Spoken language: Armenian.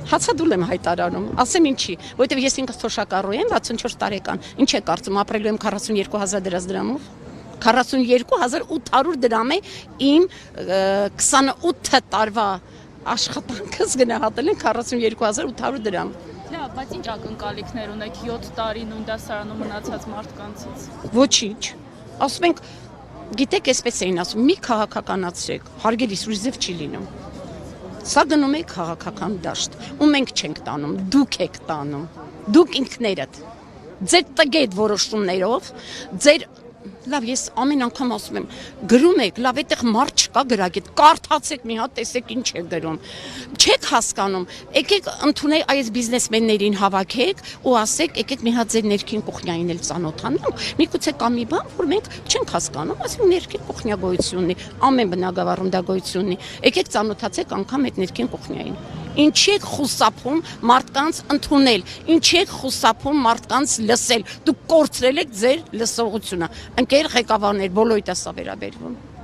Հացադուլ եմ հայտարարում, ասեմ ինչի, որովհետև ես ինքս թոշակառու եմ 64 տարեկան, ինչ է կարծում, ապրելու եմ 42,000 դրամով, 42,800 դրամ է իմ 28 տարվա աշխատանքս գնահատել են 42,800 դրամ։ Լավ, բայց ինչ ակնկալիքներ ունեք 7 տարի նույն դասարանում մնացած մարդկանցից։ Ոչինչ, ասում ենք, գիտեք, այսպես էին ասում, մի քաղաքականացրեք, հարգելիս ուրիշ ձև չի լինում։ Սա գնում է քաղաքական դաշտ, ու մենք չենք տանում, դուք եք տանում, դուք ինքներդ, ձեր տգետ որոշումներով, ձեր, լավ, ես ամեն անգամ ասում եմ, գրում եք, լավ, այդտեղ մարդ չկա գրագետ, կարդացեք մի հատ, տեսեք ինչ է գրում, չեք հասկանում, եկեք ընդունեք այս բիզնեսմեններին հավաքեք ու ասեք, եկեք մի հատ ձեր ներքին կուխնյային էլ ծանոթանանք, միգուցե կա մի բան, որ մենք չենք հասկանում, ասենք ներքին կուխնյա գոյություն ունի, ամեն բնակավարում դա գոյություն ունի, եկեք ծանոթացեք անգամ այդ ներքին կուխնյային։ Ինչի եք խուսափում մարդկանց ընդունել, ինչի եք խուսափում մարդկանց լսել, դուք կորցրել եք ձեր լսողությունը, ընկեր ղեկավարներ, բոլորիդ է սա վերաբերվում։